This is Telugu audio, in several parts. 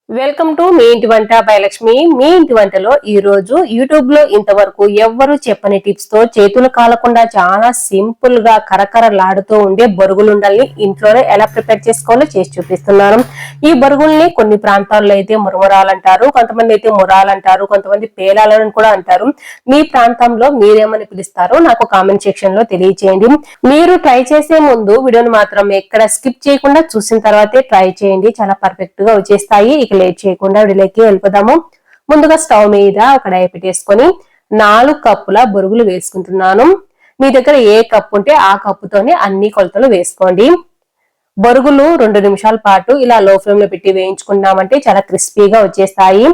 వెల్కమ్ టు మీ ఇంటి వంట బై లక్ష్మి. మీ ఇంటి వంటలో ఈ రోజు యూట్యూబ్ లో ఇంతవరకు ఎవ్వరు చెప్పని టిప్స్ తో చేతులు కాలకుండా చాలా సింపుల్ గా కరకరలాడుతూ ఉండే బొరుగులుండల్ని ఇంట్లోనే ఎలా ప్రిపేర్ చేసుకోవాలో చేసి చూపిస్తున్నాను. ఈ బొరుగుల్ని కొన్ని ప్రాంతాల్లో అయితే మురమురాలు అంటారు, కొంతమంది అయితే మురాలు అంటారు, కొంతమంది పేలాలని కూడా అంటారు. మీ ప్రాంతంలో మీరేమని పిలుస్తారో నాకు కామెంట్ సెక్షన్ లో తెలియచేయండి. మీరు ట్రై చేసే ముందు వీడియోని మాత్రం ఎక్కడ స్కిప్ చేయకుండా చూసిన తర్వాతే ట్రై చేయండి. చాలా పర్ఫెక్ట్ గా వచ్చేస్తాయి. ఇక లేట్ చేయకుండా వీడియోకి వెళ్ళిపోదాము. ముందుగా స్టవ్ మీద కడాయి పెట్టేసుకొని 4 కప్పుల బొరుగులు వేసుకుంటున్నాను. మీ దగ్గర ఏ కప్పు ఉంటే ఆ కప్పుతోనే అన్ని కొలతలు వేసుకోండి. బొరుగులు 2 నిమిషాల పాటు ఇలా లో ఫ్లేమ్ లో పెట్టి వేయించుకున్నామంటే చాలా క్రిస్పీగా వచ్చేస్తాయి.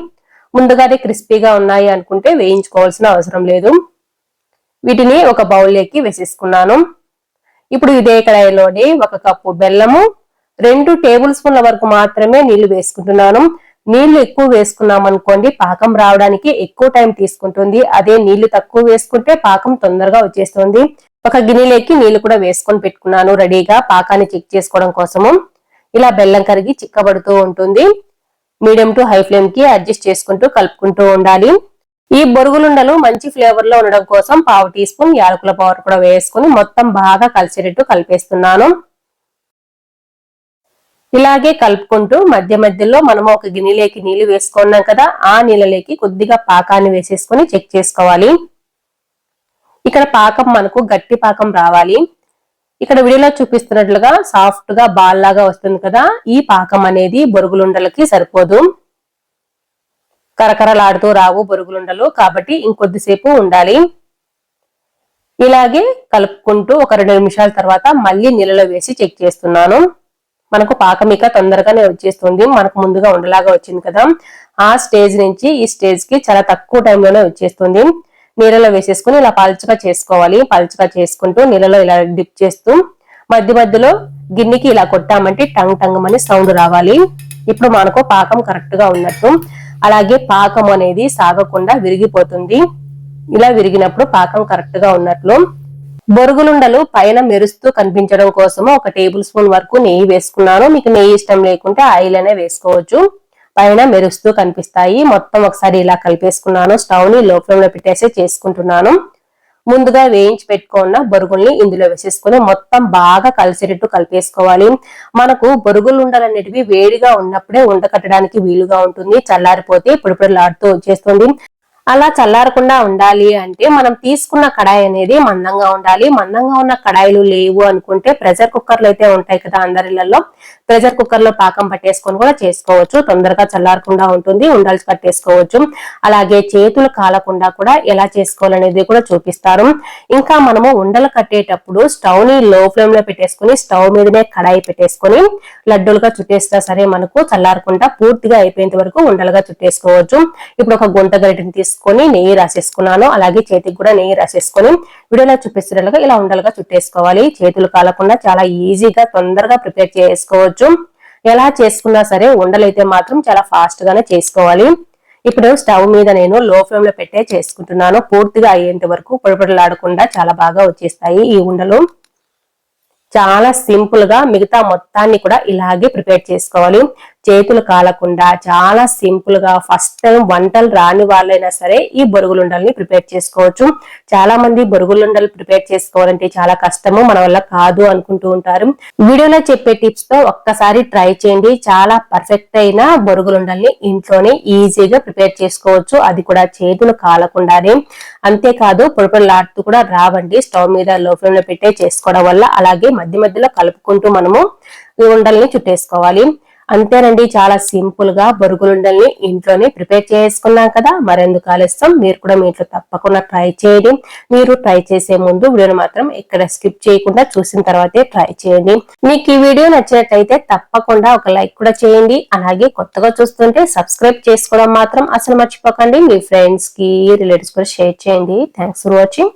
ముందుగానే క్రిస్పీగా ఉన్నాయి అనుకుంటే వేయించుకోవాల్సిన అవసరం లేదు. వీటిని ఒక బౌల్లోకి వేసేసుకున్నాను. ఇప్పుడు ఇదే కడాయిలోని 1 కప్పు బెల్లము, 2 టేబుల్ స్పూన్ల వరకు మాత్రమే నీళ్లు వేసుకుంటున్నాను. నీళ్లు ఎక్కువ వేసుకున్నాం అనుకోండి పాకం రావడానికి ఎక్కువ టైం తీసుకుంటుంది. అదే నీళ్లు తక్కువ వేసుకుంటే పాకం తొందరగా వచ్చేస్తుంది. ఒక గిన్నెలోకి నీళ్లు కూడా వేసుకొని పెట్టుకున్నాను రెడీగా పాకాన్ని చెక్ చేసుకోవడం కోసము. ఇలా బెల్లం కరిగి చిక్కబడుతూ ఉంటుంది. మీడియం టు హై ఫ్లేమ్ కి అడ్జస్ట్ చేసుకుంటూ కలుపుకుంటూ ఉండాలి. ఈ బొరుగులుండలు మంచి ఫ్లేవర్ లో ఉండడం కోసం 1/2 టీ స్పూన్ యాలకుల పౌడర్ కూడా వేసుకుని మొత్తం బాగా కలిసేటట్టు కలిపేస్తున్నాను. ఇలాగే కలుపుకుంటూ మధ్య మధ్యలో మనము ఒక గిన్నెలోకి నీళ్లు వేసుకున్నాం కదా, ఆ నీళ్ళలోకి కొద్దిగా పాకాన్ని వేసేసుకొని చెక్ చేసుకోవాలి. ఇక్కడ పాకం మనకు గట్టి పాకం రావాలి. ఇక్కడ వీడియోలో చూపిస్తున్నట్లుగా సాఫ్ట్ గా బాల్ లాగా వస్తుంది కదా, ఈ పాకం అనేది బొరుగులుండలకి సరిపోదు. కరకరలాడుతూ రావు బొరుగులుండలు, కాబట్టి ఇంకొద్దిసేపు ఉండాలి. ఇలాగే కలుపుకుంటూ ఒక 2 నిమిషాల తర్వాత మళ్ళీ నీళ్ళలో వేసి చెక్ చేస్తున్నాను. మనకు పాకమిక తొందరగానే వచ్చేస్తుంది. మనకు ముందుగా ఉండలాగా వచ్చింది కదా, ఆ స్టేజ్ నుంచి ఈ స్టేజ్ కి చాలా తక్కువ టైంలోనే వచ్చేస్తుంది. నీళ్ళలో వేసేసుకుని ఇలా పల్చగా చేసుకోవాలి. పల్చగా చేసుకుంటూ నీళ్ళలో ఇలా డిప్ చేస్తూ మధ్య మధ్యలో గిన్నెకి ఇలా కొట్టామంటే టంగ్ టంగ్ అని సౌండ్ రావాలి. ఇప్పుడు మనకు పాకం కరెక్ట్ గా ఉన్నట్టు. అలాగే పాకం అనేది సాగకుండా విరిగిపోతుంది. ఇలా విరిగినప్పుడు పాకం కరెక్ట్ గా ఉన్నట్లు. బొరుగులుండలు పైన మెరుస్తూ కనిపించడం కోసం 1 టేబుల్ స్పూన్ వరకు నెయ్యి వేసుకున్నాను. మీకు నెయ్యి ఇష్టం లేకుంటే ఆయిల్ అనే వేసుకోవచ్చు. పైన మెరుస్తూ కనిపిస్తాయి. మొత్తం ఒకసారి ఇలా కలిపేసుకున్నాను. స్టవ్ ని లో ఫ్లేమ్ లో పెట్టేసి చేసుకుంటున్నాను. ముందుగా వేయించి పెట్టుకున్న బొరుగుల్ని ఇందులో వేసేసుకుని మొత్తం బాగా కలిసేటట్టు కలిపేసుకోవాలి. మనకు బొరుగులుండలు అనేటివి వేడిగా ఉన్నప్పుడే ఉండకట్టడానికి వీలుగా ఉంటుంది. చల్లారిపోతే పొడిపొడిలాడుతూ వచ్చేస్తుంది. అలా చల్లారకుండా ఉండాలి అంటే మనం తీసుకున్న కడాయి అనేది మందంగా ఉండాలి. మందంగా ఉన్న కడాయిలు లేవు అనుకుంటే ప్రెషర్ కుక్కర్లు అయితే ఉంటాయి కదా అందరిళ్లలో, ప్రెషర్ కుక్కర్ లో పాకం పట్టేసుకొని కూడా చేసుకోవచ్చు. తొందరగా చల్లారకుండా ఉంటుంది. ఉండల్స్ కట్టేసుకోవచ్చు. అలాగే చేతులు కాలకుండా కూడా ఎలా చేసుకోవాలనేది కూడా చూపిస్తారు. ఇంకా మనము ఉండలు కట్టేటప్పుడు స్టవ్ ని లో ఫ్లేమ్ లో పెట్టేసుకుని స్టవ్ మీదనే కడాయి పెట్టేసుకొని లడ్డూలుగా చుట్టేసినా సరే మనకు చల్లారకుండా పూర్తిగా అయిపోయేంత వరకు ఉండలుగా చుట్టేసుకోవచ్చు. ఇప్పుడు ఒక గుంట గరిటెని తీసుకొని నెయ్యి రాసేసుకున్నాను. అలాగే చేతికి కూడా నెయ్యి రాసేసుకొని వీడియోలో చూపిస్తున్నట్లుగా ఇలా ఉండలుగా చుట్టేసుకోవాలి. చేతులు కాలకుండా చాలా ఈజీగా తొందరగా ప్రిపేర్ చేసుకోవచ్చు. ఎలా చేసుకున్నా సరే ఉండలైతే మాత్రం చాలా ఫాస్ట్ గానే చేసుకోవాలి. ఇప్పుడు స్టవ్ మీద నేను లో ఫ్లేమ్ లో పెట్టే చేసుకుంటున్నాను. పూర్తిగా అయ్యేంత వరకు పొడిపొడిలాడకుండా చాలా బాగా వచ్చేస్తాయి ఈ ఉండలు. చాలా సింపుల్ గా మిగతా మొత్తాన్ని కూడా ఇలాగే ప్రిపేర్ చేసుకోవాలి. చేతులు కాలకుండా చాలా సింపుల్ గా ఫస్ట్ టైం వంటలు రాని వాళ్ళైనా సరే ఈ బొరుగులుండల్ని ప్రిపేర్ చేసుకోవచ్చు. చాలా మంది బొరుగులుండలు ప్రిపేర్ చేసుకోవాలంటే చాలా కష్టము, మన వల్ల కాదు అనుకుంటూ ఉంటారు. వీడియోలో చెప్పే టిప్స్ తో ఒక్కసారి ట్రై చేయండి. చాలా పర్ఫెక్ట్ అయిన బొరుగులుండల్ని ఇంట్లోనే ఈజీగా ప్రిపేర్ చేసుకోవచ్చు. అది కూడా చేతులు కాలకుండానే. అంతేకాదు పొడిపొడిలాడుతూ కూడా రావండి. స్టవ్ మీద లో ఫ్లేమ్ లో పెట్టే చేసుకోవడం వల్ల. అలాగే మధ్య మధ్యలో కలుపుకుంటూ మనము ఈ ఉండల్ని చుట్టేసుకోవాలి. అంతేనండి, చాలా సింపుల్ గా బొరుగులుండల్ని ఇంట్లోనే ప్రిపేర్ చేసుకున్నాం కదా, మరెందుకు ఆలస్యం, మీరు కూడా మీ ఇంట్లో తప్పకుండా ట్రై చేయండి. మీరు ట్రై చేసే ముందు వీడియోని మాత్రం ఎక్కడ స్కిప్ చేయకుండా చూసిన తర్వాతే ట్రై చేయండి. మీకు ఈ వీడియో నచ్చినట్లయితే తప్పకుండా ఒక లైక్ కూడా చేయండి. అలాగే కొత్తగా చూస్తుంటే సబ్స్క్రైబ్ చేసుకోవడం మాత్రం అసలు మర్చిపోకండి. మీ ఫ్రెండ్స్ కి రిలేటివ్స్ కూడా షేర్ చేయండి. Thanks for watching.